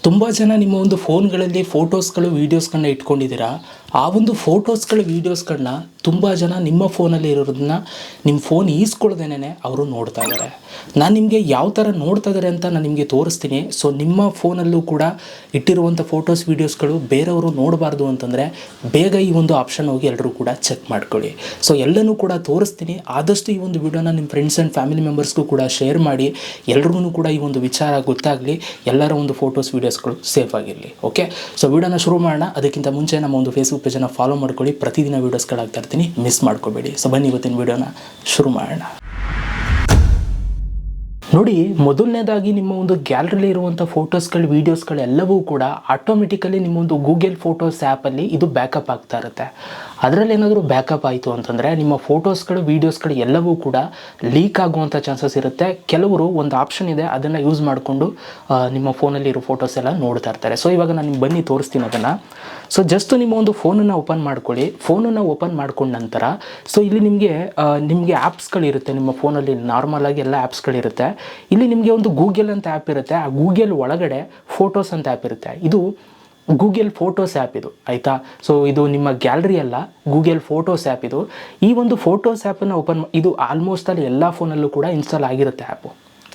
ತುಂಬ ಜನ ನಿಮ್ಮ ಒಂದು ಫೋನ್ಗಳಲ್ಲಿ ಫೋಟೋಸ್ಗಳು ವೀಡಿಯೋಸ್ಗಳನ್ನ ಇಟ್ಕೊಂಡಿದ್ದೀರಾ. ಆ ಒಂದು ಫೋಟೋಸ್ಗಳು ವೀಡಿಯೋಸ್ಗಳನ್ನ ತುಂಬ ಜನ ನಿಮ್ಮ ಫೋನಲ್ಲಿ ಇರೋದನ್ನ ನಿಮ್ಮ ಫೋನ್ ಈಸ್ಕೊಳ್ದೇನೆ ಅವರು ನೋಡ್ತಾ ಇದ್ದಾರೆ. ನಾನು ನಿಮಗೆ ಯಾವ ಥರ ನೋಡ್ತಾ ಇದ್ದಾರೆ ಅಂತ ನಾನು ನಿಮಗೆ ತೋರಿಸ್ತೀನಿ. ಸೊ ನಿಮ್ಮ ಫೋನಲ್ಲೂ ಕೂಡ ಇಟ್ಟಿರುವಂಥ ಫೋಟೋಸ್ ವೀಡಿಯೋಸ್ಗಳು ಬೇರೆಯವರು ನೋಡಬಾರ್ದು ಅಂತಂದರೆ ಬೇಗ ಈ ಒಂದು ಆಪ್ಷನ್ ಹೋಗಿ ಎಲ್ಲರೂ ಕೂಡ ಚೆಕ್ ಮಾಡ್ಕೊಳ್ಳಿ. ಸೊ ಎಲ್ಲನೂ ಕೂಡ ತೋರಿಸ್ತೀನಿ. ಆದಷ್ಟು ಈ ಒಂದು ವಿಡಿಯೋನ ನಿಮ್ಮ ಫ್ರೆಂಡ್ಸ್ ಆ್ಯಂಡ್ ಫ್ಯಾಮಿಲಿ ಮೆಂಬರ್ಸ್ಗೂ ಕೂಡ ಶೇರ್ ಮಾಡಿ, ಎಲ್ರಿಗೂ ಕೂಡ ಈ ಒಂದು ವಿಚಾರ ಗೊತ್ತಾಗಲಿ, ಎಲ್ಲರ ಒಂದು ಫೋಟೋಸ್ ವೀಡಿಯೋಸ್ಗಳು ಸೇಫ್ ಆಗಿರಲಿ. ಓಕೆ, ಸೊ ವಿಡಿಯೋನ ಶುರು ಮಾಡೋಣ. ಅದಕ್ಕಿಂತ ಮುಂಚೆ ನಮ್ಮ ಒಂದು ಫೇಸ್ಬುಕ್ ಪೇಜನ್ನು ಫಾಲೋ ಮಾಡ್ಕೊಳ್ಳಿ. ಪ್ರತಿದಿನ ವೀಡಿಯೋಸ್ಗಳಾಗ್ತಾ ಇರ್ತೀನಿ, ಮಿಸ್ ಮಾಡ್ಕೋಬೇಡಿ. ಸೊ ಬನ್ನಿ ಇವತ್ತಿನ ವಿಡಿಯೋನ ಶುರು ಮಾಡೋಣ. ನೋಡಿ, ಮೊದಲನೇದಾಗಿ ನಿಮ್ಮ ಒಂದು ಗ್ಯಾಲರಿಲಿ ಇರುವಂಥ ಫೋಟೋಸ್ಗಳು ವೀಡಿಯೋಸ್ಗಳೆಲ್ಲವೂ ಕೂಡ ಆಟೋಮೆಟಿಕಲಿ ನಿಮ್ಮ ಒಂದು ಗೂಗಲ್ ಫೋಟೋಸ್ ಆ್ಯಪಲ್ಲಿ ಇದು ಬ್ಯಾಕಪ್ ಆಗ್ತಾ ಇರುತ್ತೆ. ಅದರಲ್ಲಿ ಏನಾದರೂ ಬ್ಯಾಕಪ್ ಆಯಿತು ಅಂತಂದರೆ ನಿಮ್ಮ ಫೋಟೋಸ್ಗಳು ವೀಡಿಯೋಸ್ಗಳು ಎಲ್ಲವೂ ಕೂಡ ಲೀಕ್ ಆಗುವಂಥ ಚಾನ್ಸಸ್ ಇರುತ್ತೆ. ಕೆಲವರು ಒಂದು ಆಪ್ಷನ್ ಇದೆ, ಅದನ್ನು ಯೂಸ್ ಮಾಡಿಕೊಂಡು ನಿಮ್ಮ ಫೋನಲ್ಲಿ ಇರೋ ಫೋಟೋಸ್ ಎಲ್ಲ ನೋಡ್ತಾ ಇರ್ತಾರೆ. ಸೊ ಇವಾಗ ನಾನು ನಿಮ್ಗೆ ಬನ್ನಿ ತೋರಿಸ್ತೀನಿ ಅದನ್ನು. ಸೊ ಜಸ್ಟ್ ನಿಮ್ಮ ಒಂದು ಫೋನನ್ನು ಓಪನ್ ಮಾಡ್ಕೊಳ್ಳಿ. ಫೋನನ್ನು ಓಪನ್ ಮಾಡ್ಕೊಂಡ ನಂತರ ಸೊ ಇಲ್ಲಿ ನಿಮಗೆ ಆ್ಯಪ್ಸ್ಗಳಿರುತ್ತೆ ನಿಮ್ಮ ಫೋನಲ್ಲಿ. ನಾರ್ಮಲಾಗಿ ಎಲ್ಲ ಆ್ಯಪ್ಸ್ಗಳಿರುತ್ತೆ. ಇಲ್ಲಿ ನಿಮಗೆ ಒಂದು ಗೂಗಲ್ ಅಂತ ಆ್ಯಪ್ ಇರುತ್ತೆ. ಆ ಗೂಗಲ್ ಒಳಗಡೆ ಫೋಟೋಸ್ ಅಂತ ಆ್ಯಪ್ ಇರುತ್ತೆ. ಇದು ಗೂಗಲ್ ಫೋಟೋಸ್ ಆ್ಯಪ್ ಇದು, ಆಯಿತಾ. ಸೊ ಇದು ನಿಮ್ಮ ಗ್ಯಾಲರಿ ಅಲ್ಲ, ಗೂಗಲ್ ಫೋಟೋಸ್ ಆ್ಯಪ್ ಇದು. ಈ ಒಂದು ಫೋಟೋಸ್ ಆ್ಯಪನ್ನು ಇದು ಆಲ್ಮೋಸ್ಟ್ ಅಲ್ಲಿ ಎಲ್ಲ ಫೋನಲ್ಲೂ ಕೂಡ ಇನ್ಸ್ಟಾಲ್ ಆಗಿರುತ್ತೆ ಆ್ಯಪು,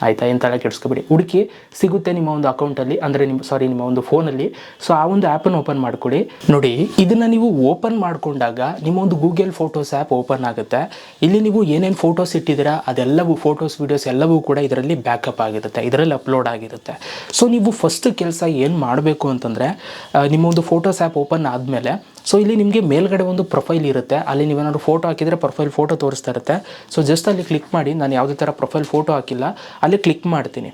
ಆಯಿತಾ. ಎಂತೆಲ್ಲ ಕೆಡಿಸ್ಕೊಬೇಡಿ, ಹುಡುಕಿ ಸಿಗುತ್ತೆ ನಿಮ್ಮ ಒಂದು ಅಕೌಂಟಲ್ಲಿ, ಅಂದರೆ ನಿಮ್ಮ ಒಂದು ಫೋನಲ್ಲಿ. ಸೊ ಆ ಒಂದು ಆ್ಯಪನ್ನು ಓಪನ್ ಮಾಡ್ಕೊಳ್ಳಿ. ನೋಡಿ, ಇದನ್ನು ನೀವು ಓಪನ್ ಮಾಡಿಕೊಂಡಾಗ ನಿಮ್ಮ ಒಂದು ಗೂಗಲ್ ಫೋಟೋಸ್ ಆ್ಯಪ್ ಓಪನ್ ಆಗುತ್ತೆ. ಇಲ್ಲಿ ನೀವು ಏನೇನು ಫೋಟೋಸ್ ಇಟ್ಟಿದ್ದೀರಾ ಅದೆಲ್ಲವೂ ಫೋಟೋಸ್ ವೀಡಿಯೋಸ್ ಎಲ್ಲವೂ ಕೂಡ ಇದರಲ್ಲಿ ಬ್ಯಾಕಪ್ ಆಗಿರುತ್ತೆ, ಇದರಲ್ಲಿ ಅಪ್ಲೋಡ್ ಆಗಿರುತ್ತೆ. ಸೊ ನೀವು ಫಸ್ಟ್ ಕೆಲಸ ಏನು ಮಾಡಬೇಕು ಅಂತಂದರೆ, ನಿಮ್ಮ ಒಂದು ಫೋಟೋಸ್ ಆ್ಯಪ್ ಓಪನ್ ಆದಮೇಲೆ ಸೊ ಇಲ್ಲಿ ನಿಮಗೆ ಮೇಲ್ಗಡೆ ಒಂದು ಪ್ರೊಫೈಲ್ ಇರುತ್ತೆ. ಅಲ್ಲಿ ನೀವೇನಾದ್ರು ಫೋಟೋ ಹಾಕಿದರೆ ಪ್ರೊಫೈಲ್ ಫೋಟೋ ತೋರಿಸ್ತಾ ಇರುತ್ತೆ. ಸೊ ಜಸ್ಟ್ ಅಲ್ಲಿ ಕ್ಲಿಕ್ ಮಾಡಿ. ನಾನು ಯಾವುದೇ ಥರ ಪ್ರೊಫೈಲ್ ಫೋಟೋ ಹಾಕಿಲ್ಲ, ಅಲ್ಲಿ ಕ್ಲಿಕ್ ಮಾಡ್ತೀನಿ.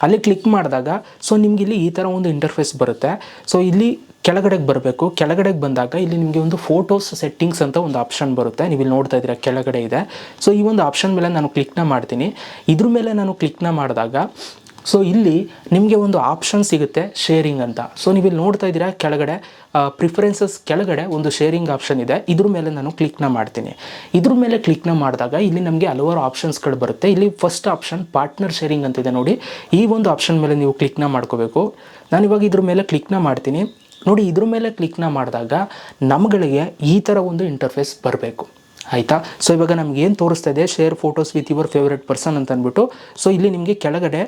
ಅಲ್ಲಿ ಕ್ಲಿಕ್ ಮಾಡಿದಾಗ ಸೊ ನಿಮ್ಗೆ ಇಲ್ಲಿ ಈ ಥರ ಒಂದು ಇಂಟರ್ಫೇಸ್ ಬರುತ್ತೆ. ಸೊ ಇಲ್ಲಿ ಕೆಳಗಡೆಗೆ ಬರಬೇಕು. ಕೆಳಗಡೆಗೆ ಬಂದಾಗ ಇಲ್ಲಿ ನಿಮಗೆ ಒಂದು ಫೋಟೋಸ್ ಸೆಟ್ಟಿಂಗ್ಸ್ ಅಂತ ಒಂದು ಆಪ್ಷನ್ ಬರುತ್ತೆ. ನೀವು ಇಲ್ಲಿ ನೋಡ್ತಾ ಇದ್ದೀರಾ ಕೆಳಗಡೆ ಇದೆ. ಸೊ ಈ ಒಂದು ಆಪ್ಷನ್ ಮೇಲೆ ನಾನು ಕ್ಲಿಕ್ನ ಮಾಡ್ತೀನಿ. ಇದ್ರ ಮೇಲೆ ನಾನು ಕ್ಲಿಕ್ನ ಮಾಡಿದಾಗ ಸೊ ಇಲ್ಲಿ ನಿಮಗೆ ಒಂದು ಆಪ್ಷನ್ ಸಿಗುತ್ತೆ, ಶೇರಿಂಗ್ ಅಂತ. ಸೊ ನೀವು ಇಲ್ಲಿ ನೋಡ್ತಾ ಇದ್ದೀರಾ ಕೆಳಗಡೆ ಪ್ರಿಫರೆನ್ಸಸ್ ಕೆಳಗಡೆ ಒಂದು ಶೇರಿಂಗ್ ಆಪ್ಷನ್ ಇದೆ. ಇದ್ರ ಮೇಲೆ ನಾನು ಕ್ಲಿಕ್ನ ಮಾಡ್ತೀನಿ. ಇದ್ರ ಮೇಲೆ ಕ್ಲಿಕ್ನ ಮಾಡಿದಾಗ ಇಲ್ಲಿ ನಮಗೆ ಹಲವಾರು ಆಪ್ಷನ್ಸ್ಗಳು ಬರುತ್ತೆ. ಇಲ್ಲಿ ಫಸ್ಟ್ ಆಪ್ಷನ್ ಪಾರ್ಟ್ನರ್ ಶೇರಿಂಗ್ ಅಂತಿದೆ ನೋಡಿ. ಈ ಒಂದು ಆಪ್ಷನ್ ಮೇಲೆ ನೀವು ಕ್ಲಿಕ್ನ ಮಾಡ್ಕೋಬೇಕು. ನಾನಿವಾಗ ಇದ್ರ ಮೇಲೆ ಕ್ಲಿಕ್ನ ಮಾಡ್ತೀನಿ. ನೋಡಿ, ಇದ್ರ ಮೇಲೆ ಕ್ಲಿಕ್ನ ಮಾಡಿದಾಗ ನಮ್ಗಳಿಗೆ ಈ ಥರ ಒಂದು ಇಂಟರ್ಫೇಸ್ ಬರಬೇಕು, ಆಯಿತಾ. ಸೊ ಇವಾಗ ನಮ್ಗೆ ಏನು ತೋರಿಸ್ತಾ ಇದೆ, share photos with your favourite person ಅಂತ ಅಂದ್ಬಿಟ್ಟು. ಸೊ ಇಲ್ಲಿ ನಿಮಗೆ ಕೆಳಗಡೆ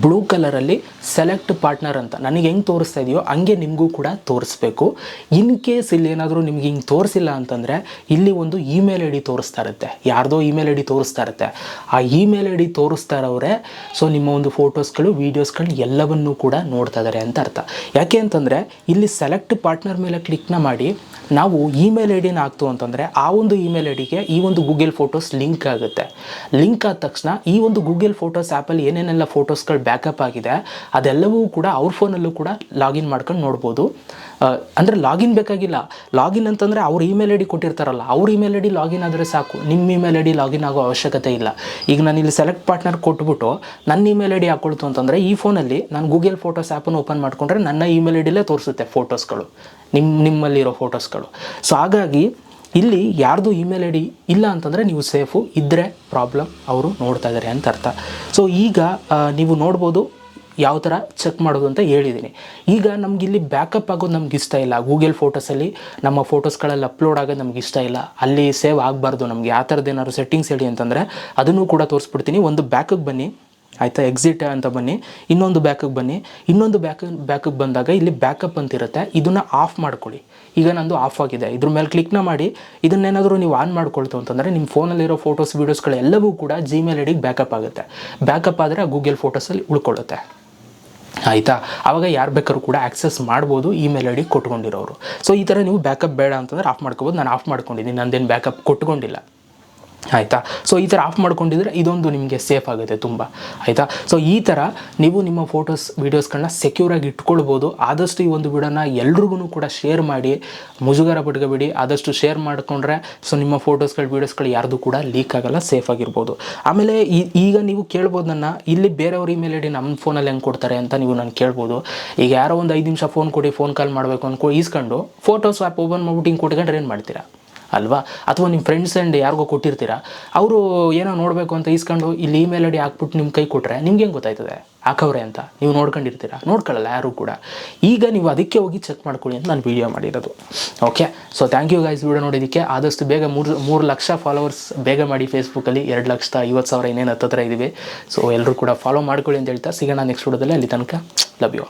ಬ್ಲೂ ಕಲರಲ್ಲಿ ಸೆಲೆಕ್ಟ್ ಪಾರ್ಟ್ನರ್ ಅಂತ ನನಗೆ ಹೆಂಗೆ ತೋರಿಸ್ತಾ ಇದೆಯೋ ಹಂಗೆ ನಿಮಗೂ ಕೂಡ ತೋರಿಸ್ಬೇಕು. ಇನ್ ಕೇಸ್ ಇಲ್ಲಿ ಏನಾದರೂ ನಿಮ್ಗೆ ಹಿಂಗೆ ತೋರಿಸಿಲ್ಲ ಅಂತಂದರೆ ಇಲ್ಲಿ ಒಂದು ಇಮೇಲ್ ಐ ಡಿ ತೋರಿಸ್ತಾ ಇರುತ್ತೆ, ಯಾರ್ದೋ ಇಮೇಲ್ ಐ ಡಿ ತೋರಿಸ್ತಾ ಇರುತ್ತೆ. ಆ ಇಮೇಲ್ ಐ ಡಿ ತೋರಿಸ್ತಾ ಇರೋರೆ ಸೊ ನಿಮ್ಮ ಒಂದು ಫೋಟೋಸ್ಗಳು ವೀಡಿಯೋಸ್ಗಳು ಎಲ್ಲವನ್ನೂ ಕೂಡ ನೋಡ್ತಾ ಇದ್ದಾರೆ ಅಂತ ಅರ್ಥ. ಯಾಕೆ ಅಂತಂದರೆ ಇಲ್ಲಿ ಸೆಲೆಕ್ಟ್ ಪಾರ್ಟ್ನರ್ ಮೇಲೆ ಕ್ಲಿಕ್ನ ಮಾಡಿ ನಾವು ಇಮೇಲ್ ಐ ಡಿನ ಹಾಕ್ತು ಅಂತಂದರೆ ಆ ಒಂದು ಇಮೇಲ್ ಐ ಡಿಗೆ ಈ ಒಂದು ಗೂಗಲ್ ಫೋಟೋಸ್ ಲಿಂಕ್ ಆಗುತ್ತೆ. ಲಿಂಕ್ ಆದ ತಕ್ಷಣ ಈ ಒಂದು ಗೂಗಲ್ ಫೋಟೋಸ್ ಆ್ಯಪಲ್ಲಿ ಏನೇನೆಲ್ಲ ಫೋಟೋಸ್ಗಳು ಬ್ಯಾಕಪ್ ಆಗಿದೆ ಅದೆಲ್ಲವೂ ಕೂಡ ಅವ್ರ ಫೋನಲ್ಲೂ ಕೂಡ ಲಾಗಿನ್ ಮಾಡ್ಕೊಂಡು ನೋಡ್ಬೋದು. ಅಂದರೆ ಲಾಗಿನ್ ಬೇಕಾಗಿಲ್ಲ. ಲಾಗಿನ್ ಅಂತಂದರೆ ಅವ್ರ ಇಮೇಲ್ ಐ ಡಿ ಕೊಟ್ಟಿರ್ತಾರಲ್ಲ, ಅವ್ರ ಇಮೇಲ್ ಐ ಡಿ ಲಾಗಿನ್ ಆದರೆ ಸಾಕು, ನಿಮ್ಮ ಇಮೇಲ್ ಐ ಡಿ ಲಾಗಿನ್ ಆಗೋ ಅವಶ್ಯಕತೆ ಇಲ್ಲ. ಈಗ ನಾನು ಇಲ್ಲಿ ಸೆಲೆಕ್ಟ್ ಪಾರ್ಟ್ನರ್ ಕೊಟ್ಬಿಟ್ಟು ನನ್ನ ಇಮೇಲ್ ಐ ಡಿ ಹಾಕೊಳ್ತು ಅಂತಂದರೆ ಈ ಫೋನಲ್ಲಿ ನಾನು ಗೂಗಲ್ ಫೋಟೋಸ್ ಆ್ಯಪನ್ನು ಓಪನ್ ಮಾಡಿಕೊಂಡ್ರೆ ನನ್ನ ಇಮೇಲ್ ಐ ಡಿಲೇ ತೋರಿಸುತ್ತೆ ಫೋಟೋಸ್ಗಳು, ನಿಮ್ಮಲ್ಲಿರೋ ಫೋಟೋಸ್ಗಳು. ಸೊ ಹಾಗಾಗಿ ಇಲ್ಲಿ ಯಾರ್ದು ಇಮೇಲ್ ಐ ಡಿ ಇಲ್ಲ ಅಂತಂದರೆ ನೀವು ಸೇಫು, ಇದ್ದರೆ ಪ್ರಾಬ್ಲಮ್ ಅವರು ನೋಡ್ತಾ ಇದ್ದಾರೆ ಅಂತ ಅರ್ಥ. ಸೊ ಈಗ ನೀವು ನೋಡ್ಬೋದು ಯಾವ ಥರ ಚೆಕ್ ಮಾಡೋದು ಅಂತ ಹೇಳಿದ್ದೀನಿ. ಈಗ ನಮಗಿಲ್ಲಿ ಬ್ಯಾಕಪ್ ಆಗೋದು ನಮ್ಗೆ ಇಷ್ಟ ಇಲ್ಲ. ಗೂಗಲ್ ಫೋಟೋಸಲ್ಲಿ ನಮ್ಮ ಫೋಟೋಸ್ಗಳಲ್ಲಿ ಅಪ್ಲೋಡ್ ಆಗೋದು ನಮ್ಗೆ ಇಷ್ಟ ಇಲ್ಲ, ಅಲ್ಲಿ ಸೇವ್ ಆಗಬಾರ್ದು ನಮಗೆ. ಆ ಥರದ್ದು ಏನಾದ್ರು ಸೆಟ್ಟಿಂಗ್ಸ್ ಹೇಳಿ ಅಂತಂದರೆ ಅದನ್ನು ಕೂಡ ತೋರಿಸ್ಬಿಡ್ತೀನಿ. ಒಂದು ಬ್ಯಾಕಿಗೆ ಬನ್ನಿ, ಆಯಿತಾ, ಎಕ್ಸಿಟ್ ಅಂತ ಬನ್ನಿ. ಇನ್ನೊಂದು ಬ್ಯಾಕಿಗೆ ಬನ್ನಿ. ಇನ್ನೊಂದು ಬ್ಯಾಕಿಗೆ ಬಂದಾಗ ಇಲ್ಲಿ ಬ್ಯಾಕಪ್ ಅಂತಿರುತ್ತೆ, ಇದನ್ನು ಆಫ್ ಮಾಡ್ಕೊಳ್ಳಿ. ಈಗ ನಂದು ಆಫ್ ಆಗಿದೆ. ಇದ್ರ ಮೇಲೆ ಕ್ಲಿಕ್ನ ಮಾಡಿ ಇದನ್ನೇನಾದರೂ ನೀವು ಆನ್ ಮಾಡ್ಕೊಳ್ತು ಅಂತಂದರೆ ನಿಮ್ಮ ಫೋನಲ್ಲಿರೋ ಫೋಟೋಸ್ ವೀಡಿಯೋಸ್ಗಳೆಲ್ಲವೂ ಕೂಡ ಜಿಮೇಲ್ ಐ ಡಿಗೆ ಬ್ಯಾಕಪ್ ಆಗುತ್ತೆ. ಬ್ಯಾಕಪ್ ಆದರೆ ಆ ಗೂಗಲ್ ಫೋಟೋಸಲ್ಲಿ ಉಳ್ಕೊಳ್ಳುತ್ತೆ, ಆಯಿತಾ. ಆವಾಗ ಯಾರು ಬೇಕಾದ್ರೂ ಕೂಡ ಆಕ್ಸೆಸ್ ಮಾಡ್ಬೋದು ಇಮೇಲ್ ಐ ಡಿ ಕೊಟ್ಕೊಂಡಿರೋರು. ಸೊ ಈ ಥರ ನೀವು ಬ್ಯಾಕಪ್ ಬೇಡ ಅಂತಂದರೆ ಆಫ್ ಮಾಡ್ಕೋಬೋದು. ನಾನು ಆಫ್ ಮಾಡ್ಕೊಂಡಿದ್ದೀನಿ, ನಂದೇನು ಬ್ಯಾಕಪ್ ಕೊಟ್ಕೊಂಡಿಲ್ಲ, ಆಯಿತಾ. ಸೊ ಈ ಥರ ಆಫ್ ಮಾಡ್ಕೊಂಡಿದ್ರೆ ಇದೊಂದು ನಿಮಗೆ ಸೇಫ್ ಆಗುತ್ತೆ ತುಂಬ, ಆಯಿತಾ. ಸೊ ಈ ಥರ ನೀವು ನಿಮ್ಮ ಫೋಟೋಸ್ ವೀಡಿಯೋಸ್ಗಳನ್ನ ಸೆಕ್ಯೂರಾಗಿ ಇಟ್ಕೊಳ್ಬೋದು. ಆದಷ್ಟು ಈ ಒಂದು ವಿಡಿಯೋನ ಎಲ್ರಿಗೂ ಕೂಡ ಶೇರ್ ಮಾಡಿ, ಮುಜುಗರ ಪಡ್ಕೋಬೇಡಿ. ಆದಷ್ಟು ಶೇರ್ ಮಾಡಿಕೊಂಡ್ರೆ ಸೊ ನಿಮ್ಮ ಫೋಟೋಸ್ಗಳು ವೀಡಿಯೋಸ್ಗಳು ಯಾರ್ದು ಕೂಡ ಲೀಕ್ ಆಗೋಲ್ಲ, ಸೇಫ್ ಆಗಿರ್ಬೋದು. ಆಮೇಲೆ ಈಗ ನೀವು ಕೇಳ್ಬೋದು ನನ್ನ, ಇಲ್ಲಿ ಬೇರೆಯವ್ರ ಇಮೇಲ್ ಐ ಡಿ ನಮ್ಮ ಫೋನಲ್ಲಿ ಹೆಂಗೆ ಕೊಡ್ತಾರೆ ಅಂತ ನೀವು ನಾನು ಕೇಳ್ಬೋದು. ಈಗ ಯಾರೋ ಒಂದು 5 ನಿಮಿಷ ಫೋನ್ ಕೊಡಿ, ಫೋನ್ ಕಾಲ್ ಮಾಡಬೇಕು ಈಸ್ಕೊಂಡು ಫೋಟೋಸ್ ಆ್ಯಪ್ ಓಪನ್ ಮಾಡ್ಬಿಟ್ಟು ಹಿಂಗೆ ಕೊಟ್ಕೊಂಡ್ರೆ ಏನು ಮಾಡ್ತೀರಾ, ಅಲ್ವಾ? ಅಥವಾ ನಿಮ್ಮ ಫ್ರೆಂಡ್ಸ್ ಆ್ಯಂಡ್ ಯಾರಿಗೋ ಕೊಟ್ಟಿರ್ತೀರಾ, ಅವರು ಏನೋ ನೋಡಬೇಕು ಅಂತ ಇಸ್ಕೊಂಡು ಇಲ್ಲಿ ಇಮೇಲ್ ಐ ಡಿ ಹಾಕ್ಬಿಟ್ಟು ನಿಮ್ಮ ಕೈ ಕೊಟ್ಟರೆ ನಿಮ್ಗೆ ಹೆಂಗೆ ಗೊತ್ತಾಯ್ತದೆ ಹಾಕವ್ರೆ ಅಂತ? ನೀವು ನೋಡ್ಕೊಂಡಿರ್ತೀರಾ? ನೋಡ್ಕೊಳ್ಳಲ್ಲ ಯಾರು ಕೂಡ. ಈಗ ನೀವು ಅದಕ್ಕೆ ಹೋಗಿ ಚೆಕ್ ಮಾಡ್ಕೊಳ್ಳಿ ಅಂತ ನಾನು ವೀಡಿಯೋ ಮಾಡಿರೋದು. Okay, so thank you guys video ನೋಡೋದಕ್ಕೆ. ಆದಷ್ಟು ಬೇಗ 3 ಲಕ್ಷ ಫಾಲೋವರ್ಸ್ ಬೇಗ ಮಾಡಿ ಫೇಸ್ಬುಕ್ಕಲ್ಲಿ. 2,50,000 ಇನ್ನೇನು ಹತ್ತತ್ರ ಇದ್ದೀವಿ. ಸೊ ಎಲ್ಲರೂ ಕೂಡ ಫಾಲೋ ಮಾಡ್ಕೊಳ್ಳಿ ಅಂತ ಹೇಳ್ತಾ ಸಿಗೋಣ ನೆಕ್ಸ್ಟ್ ವಿಡಿಯೋದಲ್ಲಿ. ಅಲ್ಲಿ ತನಕ ಲವ್ ಯು.